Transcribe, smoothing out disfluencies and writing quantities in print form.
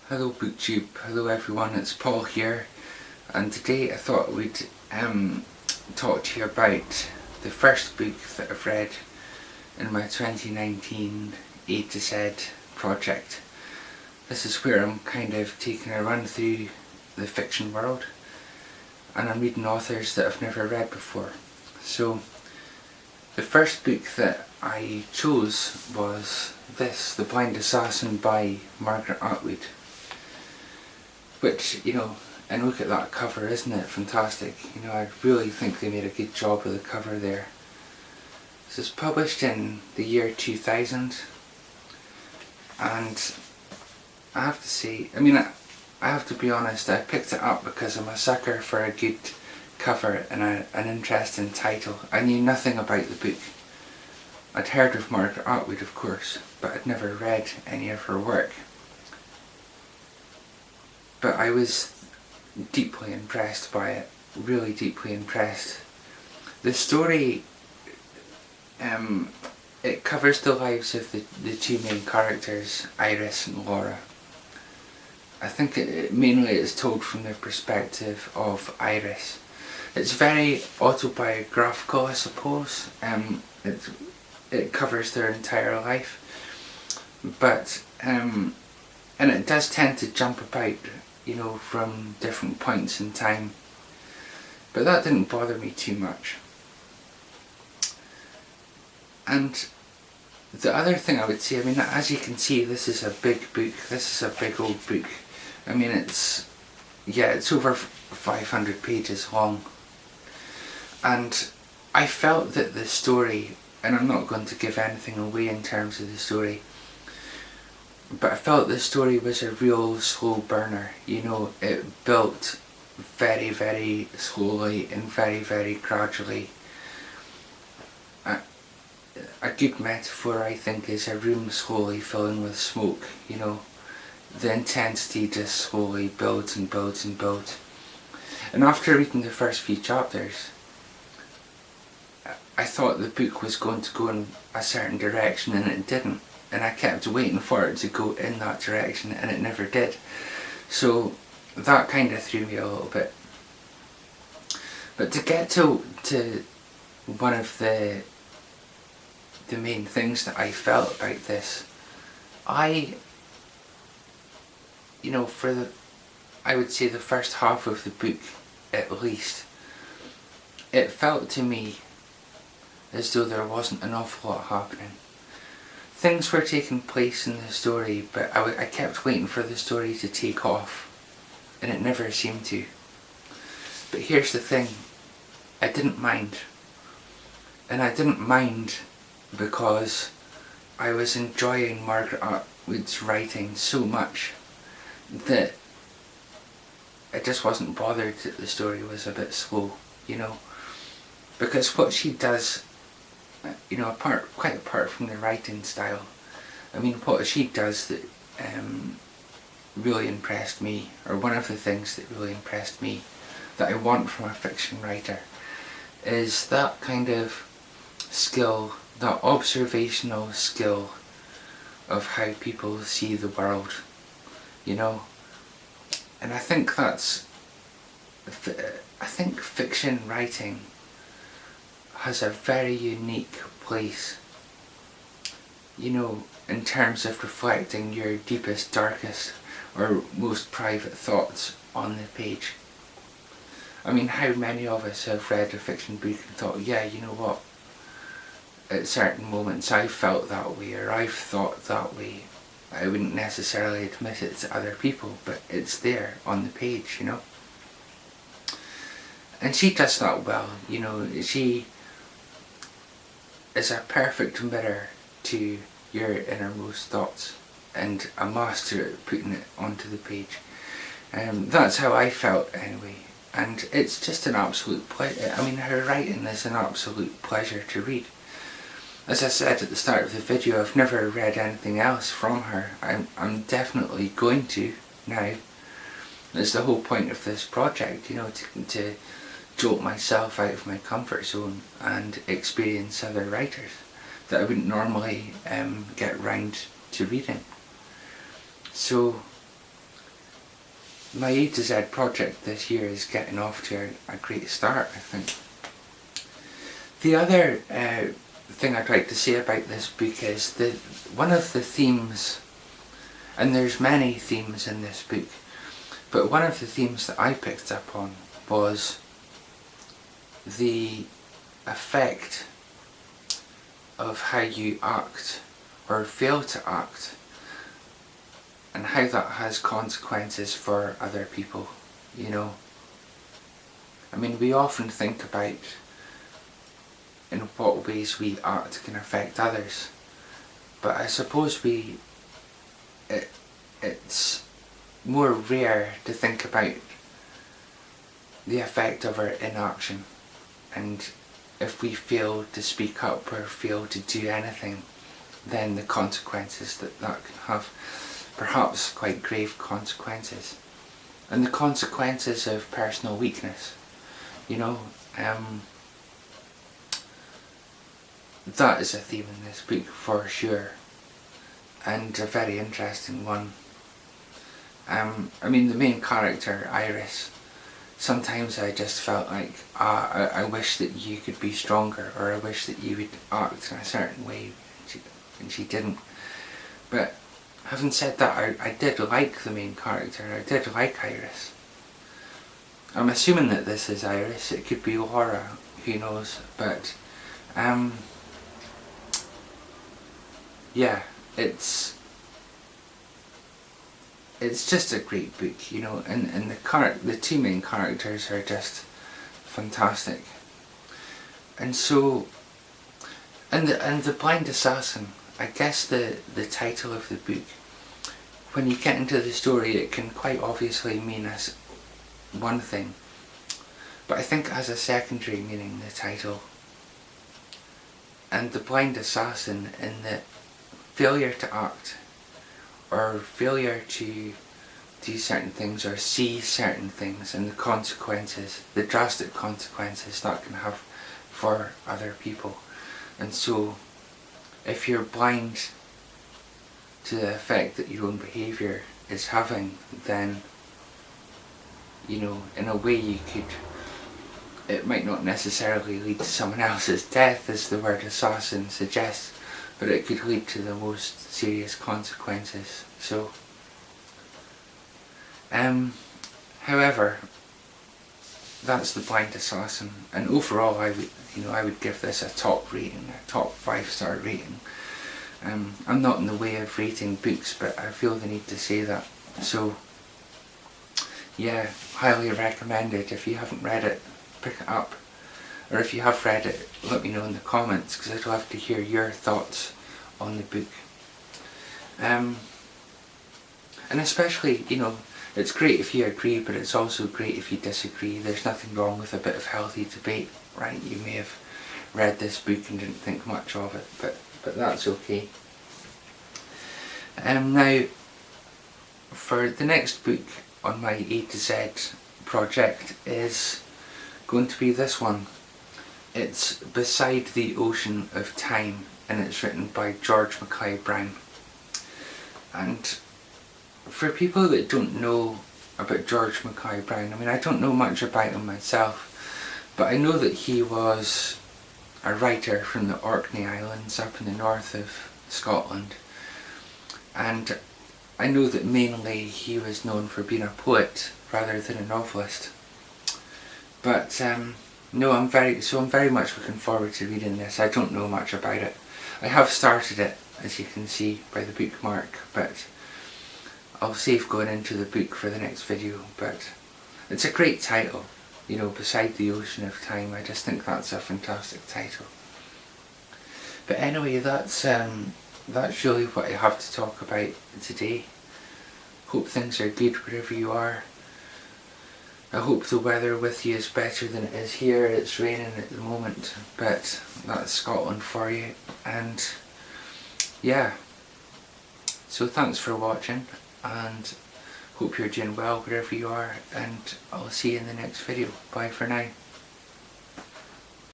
Hello BookTube, hello everyone, it's Paul here, and today I thought we'd talk to you about the first book that I've read in my 2019 A to Z project. This is where I'm kind of taking a run through the fiction world, and I'm reading authors that I've never read before. So the first book that I chose was this, The Blind Assassin by Margaret Atwood. Which, and look at that cover, isn't it fantastic? I really think they made a good job with the cover there. This is published in the year 2000, and I have to say, I have to be honest, I picked it up because I'm a sucker for a good cover and an interesting title. I knew nothing about the book. I'd heard of Margaret Atwood, of course, but I'd never read any of her work. But I was deeply impressed by it, really deeply impressed. The story, it covers the lives of the two main characters, Iris and Laura. I think mainly it's told from the perspective of Iris. It's very autobiographical, I suppose. It covers their entire life, but and it does tend to jump about, from different points in time, but that didn't bother me too much. And the other thing I would say, as you can see, this is a big book, this is a big old book. It's over 500 pages long, and I felt that the story, and I'm not going to give anything away in terms of the story, but I felt the story was a real slow burner. It built very, very slowly and very, very gradually. A good metaphor, I think, is a room slowly filling with smoke. The intensity just slowly builds and builds and builds. And after reading the first few chapters, I thought the book was going to go in a certain direction, and it didn't. And I kept waiting for it to go in that direction, and it never did. So that kind of threw me a little bit. But to get to one of the main things that I felt about this, I would say the first half of the book at least, it felt to me as though there wasn't an awful lot happening. Things were taking place in the story, but I kept waiting for the story to take off, and it never seemed to. But here's the thing, I didn't mind. And I didn't mind because I was enjoying Margaret Atwood's writing so much that I just wasn't bothered that the story was a bit slow, because what she does, quite apart from the writing style, what she does that really impressed me, or one of the things that really impressed me that I want from a fiction writer, is that kind of skill, that observational skill of how people see the world, and I think fiction writing has a very unique place, in terms of reflecting your deepest, darkest, or most private thoughts on the page. How many of us have read a fiction book and thought, yeah, you know what, at certain moments I've felt that way, or I've thought that way. I wouldn't necessarily admit it to other people, but it's there on the page, And she does that well, she is a perfect mirror to your innermost thoughts, and a master at putting it onto the page. That's how I felt anyway, and it's just an absolute pleasure. Her writing is an absolute pleasure to read. As I said at the start of the video, I've never read anything else from her. I'm definitely going to now. That's the whole point of this project, to jolt myself out of my comfort zone and experience other writers that I wouldn't normally get round to reading. So my A to Z project this year is getting off to a great start, I think. The other thing I'd like to say about this book is that one of the themes, and there's many themes in this book, but one of the themes that I picked up on was the effect of how you act or fail to act, and how that has consequences for other people, you know. I mean, we often think about in what ways we act can affect others, but I suppose it's more rare to think about the effect of our inaction, and if we fail to speak up or fail to do anything, then the consequences that can have, perhaps quite grave consequences, and the consequences of personal weakness, you know. That is a theme in this book for sure, and a very interesting one. I mean, the main character, Iris, sometimes I just felt like, I wish that you could be stronger, or I wish that you would act in a certain way, and she didn't. But having said that, I did like the main character, I did like Iris. I'm assuming that this is Iris, it could be Laura, who knows, but yeah, it's just a great book, you know, and the two main characters are just fantastic. And so, and the blind assassin, I guess the title of the book, when you get into the story, it can quite obviously mean as one thing, but I think it has a secondary meaning, the title. And the blind assassin, in the failure to act, or failure to do certain things or see certain things, and the consequences, the drastic consequences that can have for other people. And so if you're blind to the effect that your own behaviour is having, then, you know, in a way you could, it might not necessarily lead to someone else's death, as the word assassin suggests, but it could lead to the most serious consequences. So, however, that's the blind assassin, and overall I would give this a top rating, a top 5-star rating. I'm not in the way of rating books, but I feel the need to say that. So, yeah, highly recommended. If you haven't read it, pick it up. Or if you have read it, let me know in the comments, because I'd love to hear your thoughts on the book. And especially, you know, it's great if you agree, but it's also great if you disagree. There's nothing wrong with a bit of healthy debate, right? You may have read this book and didn't think much of it, but that's okay. Now, for the next book on my A to Z project is going to be this one. It's Beside the Ocean of Time, and it's written by George Mackay Brown. And for people that don't know about George Mackay Brown, I mean, I don't know much about him myself, but I know that he was a writer from the Orkney Islands up in the north of Scotland, and I know that mainly he was known for being a poet rather than a novelist. But no, I'm very much looking forward to reading this. I don't know much about it. I have started it, as you can see by the bookmark, but I'll save going into the book for the next video. But it's a great title, you know, Beside the Ocean of Time. I just think that's a fantastic title. But anyway, that's really what I have to talk about today. Hope things are good wherever you are. I hope the weather with you is better than it is here. It's raining at the moment, but that's Scotland for you. And yeah, so thanks for watching, and hope you're doing well wherever you are, and I'll see you in the next video. Bye for now.